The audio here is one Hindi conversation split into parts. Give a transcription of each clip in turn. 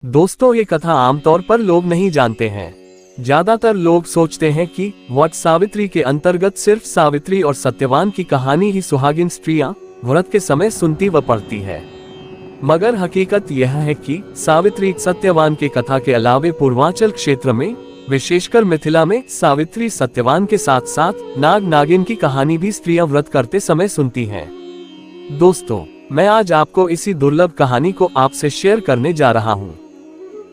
दोस्तों, ये कथा आमतौर पर लोग नहीं जानते हैं। ज्यादातर लोग सोचते हैं कि वट सावित्री के अंतर्गत सिर्फ सावित्री और सत्यवान की कहानी ही सुहागिन स्त्रियां व्रत के समय सुनती व पढ़ती है। मगर हकीकत यह है कि सावित्री सत्यवान के कथा के अलावे पूर्वांचल क्षेत्र में, विशेषकर मिथिला में, सावित्री सत्यवान के साथ साथ नाग नागिन की कहानी भी स्त्रियां व्रत करते समय सुनती हैं। दोस्तों, मैं आज आपको इसी दुर्लभ कहानी को आपसे शेयर करने जा रहा हूँ।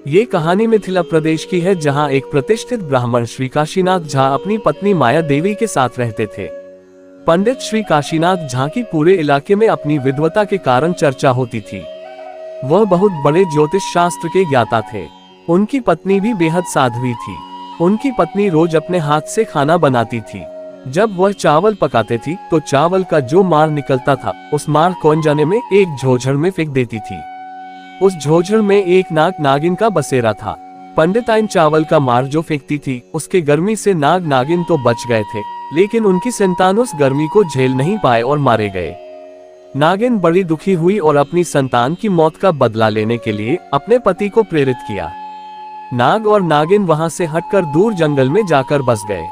ये कहानी मिथिला प्रदेश की है, जहाँ एक प्रतिष्ठित ब्राह्मण श्री काशीनाथ झा अपनी पत्नी माया देवी के साथ रहते थे। पंडित श्री काशीनाथ झा की पूरे इलाके में अपनी विद्वता के कारण चर्चा होती थी। वह बहुत बड़े ज्योतिष शास्त्र के ज्ञाता थे। उनकी पत्नी भी बेहद साध्वी थी। उनकी पत्नी रोज अपने हाथ से खाना बनाती थी। जब वह चावल पकाते थी तो चावल का जो मार निकलता था, उस मार को अनजाने में एक झोझड़ में फेंक देती थी। उस झोझड़ में एक नाग नागिन का बसेरा था। पंडिताइन चावल का मार जो फेंकती थी, उसके गर्मी से नाग नागिन तो बच गए थे, लेकिन उनकी संतान उस गर्मी को झेल नहीं पाए और मारे गए। नागिन बड़ी दुखी हुई और अपनी संतान की मौत का बदला लेने के लिए अपने पति को प्रेरित किया। नाग और नागिन वहां से हटकर दूर जंगल में जाकर बस गए।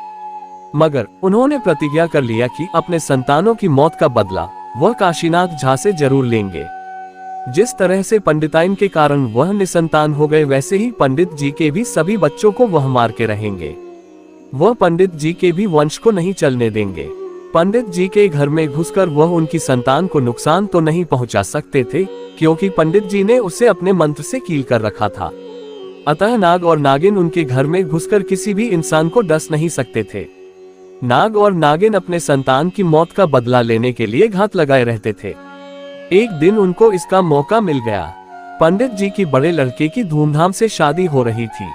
मगर उन्होंने प्रतिज्ञा कर लिया कि अपने संतानों की मौत का बदला वह काशीनाथ झा से जरूर लेंगे। जिस तरह से पंडिताइन के कारण वह निसंतान हो गए, वैसे ही पंडित जी के भी सभी बच्चों को वह मार के रहेंगे। वह पंडित जी के भी वंश को नहीं चलने देंगे। पंडित जी के घर में घुसकर वह उनकी संतान को नुकसान तो नहीं पहुंचा सकते थे, क्योंकि पंडित जी ने उसे अपने मंत्र से कील कर रखा था। अतः नाग और नागिन उनके घर में घुसकर किसी भी इंसान को डस नहीं सकते थे। नाग और नागिन अपने संतान की मौत का बदला लेने के लिए घात लगाए रहते थे। एक दिन उनको इसका मौका मिल गया। पंडित जी की बड़े लड़के की धूमधाम से शादी हो रही थी।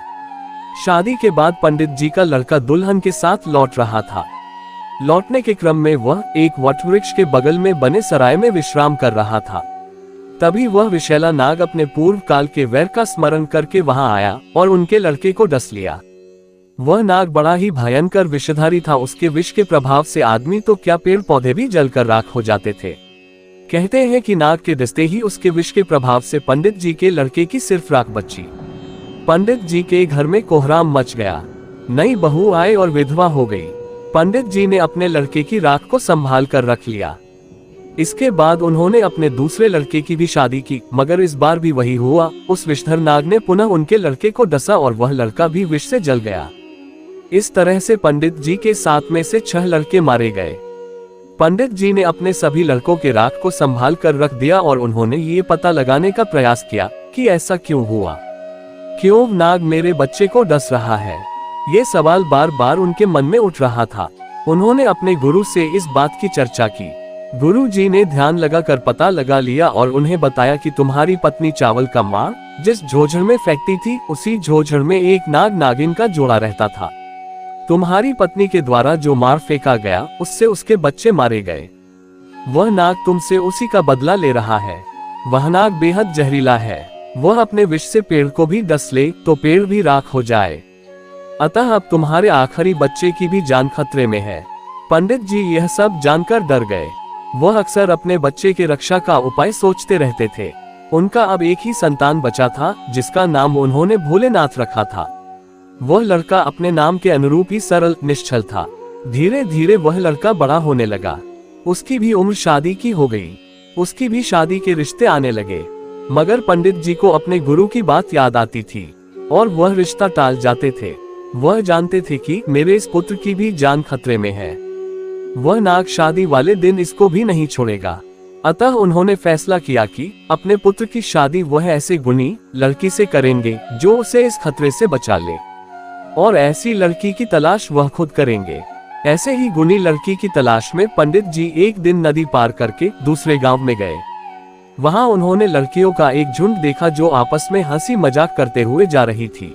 शादी के बाद पंडित जी का लड़का दुल्हन के साथ लौट रहा था। लौटने के क्रम में वह एक वटवृक्ष के बगल में बने सराय में विश्राम कर रहा था। तभी वह विषैला नाग अपने पूर्व काल के वैर का स्मरण करके वहां आया और उनके लड़के को डस लिया। वह नाग बड़ा ही भयंकर विषधारी था। उसके विष के प्रभाव से आदमी तो क्या, पेड़ पौधे भी जलकर राख हो जाते थे। कहते हैं कि नाग के डसते ही उसके विष के प्रभाव से पंडित जी के लड़के की सिर्फ राख बची। पंडित जी के घर में कोहराम मच गया। नई बहू आए और विधवा हो गई। पंडित जी ने अपने लड़के की राख को संभाल कर रख लिया। इसके बाद उन्होंने अपने दूसरे लड़के की भी शादी की, मगर इस बार भी वही हुआ। उस विषधर नाग ने पुनः उनके लड़के को डसा और वह लड़का भी विष से जल गया। इस तरह से पंडित जी के 7 में से 6 लड़के मारे गए। पंडित जी ने अपने सभी लड़कों के राख को संभाल कर रख दिया और उन्होंने ये पता लगाने का प्रयास किया कि ऐसा क्यों हुआ, क्यों नाग मेरे बच्चे को डस रहा है। ये सवाल बार बार उनके मन में उठ रहा था। उन्होंने अपने गुरु से इस बात की चर्चा की। गुरु जी ने ध्यान लगाकर पता लगा लिया और उन्हें बताया कि तुम्हारी पत्नी चावल का मार जिस झोझड़ में फेंकती थी, उसी झोझड़ में एक नाग नागिन का जोड़ा रहता था। तुम्हारी पत्नी के द्वारा जो मार फेंका गया, उससे उसके बच्चे मारे गए। वह नाग तुमसे उसी का बदला ले रहा है। वह नाग बेहद जहरीला है। वह अपने विष से पेड़ को भी डस ले तो पेड़ भी राख हो जाए। अतः अब तुम्हारे आखिरी बच्चे की भी जान खतरे में है। पंडित जी यह सब जानकर डर गए। वह अक्सर अपने बच्चे की रक्षा का उपाय सोचते रहते थे। उनका अब एक ही संतान बचा था, जिसका नाम उन्होंने भोलेनाथ रखा था। वह लड़का अपने नाम के अनुरूप ही सरल निश्चल था। धीरे धीरे वह लड़का बड़ा होने लगा। उसकी भी उम्र शादी की हो गई। उसकी भी शादी के रिश्ते आने लगे। मगर पंडित जी को अपने गुरु की बात याद आती थी और वह रिश्ता टाल जाते थे। वह जानते थे कि मेरे इस पुत्र की भी जान खतरे में है। वह नाग शादी वाले दिन इसको भी नहीं छोड़ेगा। अतः उन्होंने फैसला किया कि अपने पुत्र की शादी वह ऐसे गुणी लड़की से करेंगे जो उसे इस खतरे से बचा ले, और ऐसी लड़की की तलाश वह खुद करेंगे। ऐसे ही गुणी लड़की की तलाश में पंडित जी एक दिन नदी पार करके दूसरे गांव में गए। वहां उन्होंने लड़कियों का एक झुंड देखा जो आपस में हंसी मजाक करते हुए जा रही थी।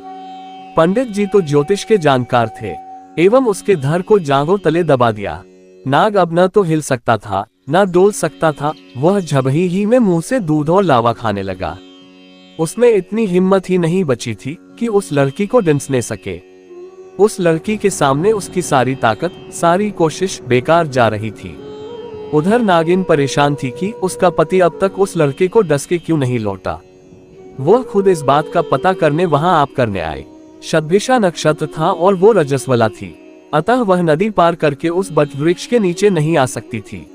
पंडित जी तो ज्योतिष के जानकार थे, एवं उसके धर को जांघों तले दबा दिया। नाग अब न तो हिल सकता था, न डोल सकता था। वह झबही ही में मुंह से दूध और लावा खाने लगा। उसमें इतनी हिम्मत ही नहीं बची थी कि उस लड़की को डंसने सके। उस लड़की के सामने उसकी सारी ताकत, सारी कोशिश बेकार जा रही थी। उधर नागिन परेशान थी कि उसका पति अब तक उस लड़के को डस के क्यों नहीं लौटा। वह खुद इस बात का पता करने वहां आप करने आए। शतभिषा नक्षत्र था और वो रजस्वला थी, अतः वह नदी पार करके उस बट वृक्ष के नीचे नहीं आ सकती थी,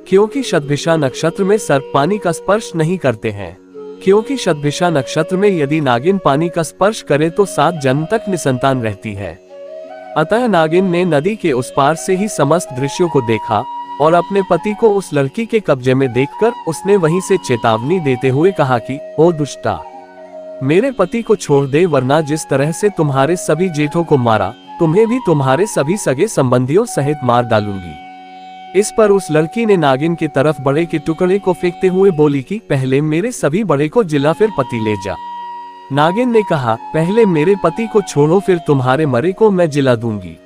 क्योंकि शतभिषा नक्षत्र में सर्प पानी का स्पर्श नहीं करते हैं। क्योंकि शतभिषा नक्षत्र में यदि नागिन पानी का स्पर्श करे तो 7 जन्म तक निसंतान रहती है। अतः नागिन ने नदी के उस पार से ही समस्त दृश्यों को देखा और अपने पति को उस लड़की के कब्जे में देखकर उसने वहीं से चेतावनी देते हुए कहा कि ओ दुष्टा, मेरे पति को छोड़ दे, वरना जिस तरह से तुम्हारे सभी जेठों को मारा, तुम्हें भी तुम्हारे सभी सगे संबंधियों सहित मार डालूंगी। इस पर उस लड़की ने नागिन की तरफ बड़े के टुकड़े को फेंकते हुए बोली कि पहले मेरे सभी बड़े को जिला, फिर पति ले जा। नागिन ने कहा, पहले मेरे पति को छोड़ो, फिर तुम्हारे मरे को मैं जिला दूंगी।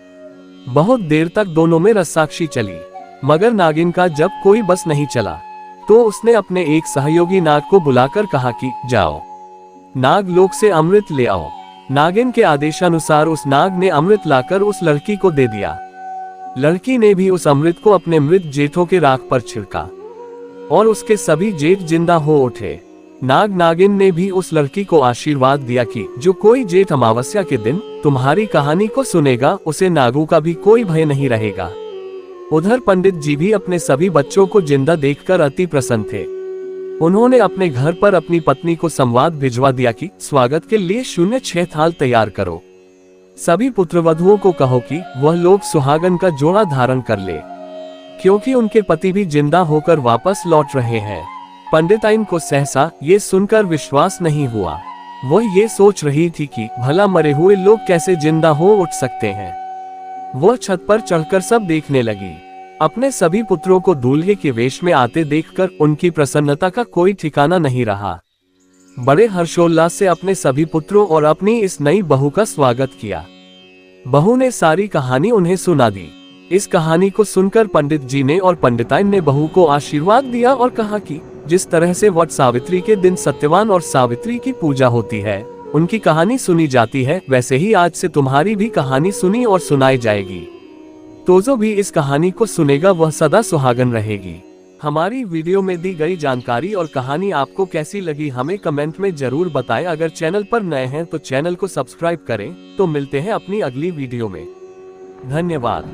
बहुत देर तक दोनों में रस्साक्षी चली, मगर नागिन का जब कोई बस नहीं चला तो उसने अपने एक सहयोगी नाग को बुलाकर कहा कि जाओ, नाग लोक से अमृत ले आओ। नागिन के आदेशानुसार उस नाग ने अमृत लाकर उस लड़की को दे दिया। लड़की ने भी उस अमृत को अपने मृत जेठों के राख पर छिड़का और उसके सभी जेठ जिंदा हो उठे। नाग नागिन ने भी उस लड़की को आशीर्वाद दिया कि जो कोई जेठ अमावस्या के दिन तुम्हारी कहानी को सुनेगा, उसे नागों का भी कोई भय नहीं रहेगा। उधर पंडित जी भी अपने सभी बच्चों को जिंदा देखकर अति प्रसन्न थे। उन्होंने अपने घर पर अपनी पत्नी को संवाद भिजवा दिया कि स्वागत के लिए 06 थाल तैयार करो। सभी पुत्रवधुओं को कहो कि वह लोग सुहागन का जोड़ा धारण कर ले, क्योंकि उनके पति भी जिंदा होकर वापस लौट रहे हैं। पंडिताइन को सहसा ये सुनकर विश्वास नहीं हुआ। वह ये सोच रही थी कि भला मरे हुए लोग कैसे जिंदा हो उठ सकते हैं। वह छत पर चढ़कर सब देखने लगी। अपने सभी पुत्रों को दूल्हे के वेश में आते देखकर उनकी प्रसन्नता का कोई ठिकाना नहीं रहा। बड़े हर्षोल्लास से अपने सभी पुत्रों और अपनी इस नई बहू का स्वागत किया। बहू ने सारी कहानी उन्हें सुना दी। इस कहानी को सुनकर पंडित जी ने और पंडिताइन ने बहू को आशीर्वाद दिया और कहा कि जिस तरह से वट सावित्री के दिन सत्यवान और सावित्री की पूजा होती है, उनकी कहानी सुनी जाती है, वैसे ही आज से तुम्हारी भी कहानी सुनी और सुनाई जाएगी। तो जो भी इस कहानी को सुनेगा वह सदा सुहागन रहेगी। हमारी वीडियो में दी गई जानकारी और कहानी आपको कैसी लगी हमें कमेंट में जरूर बताएं। अगर चैनल पर नए हैं तो चैनल को सब्सक्राइब करें। तो मिलते हैं अपनी अगली वीडियो में। धन्यवाद।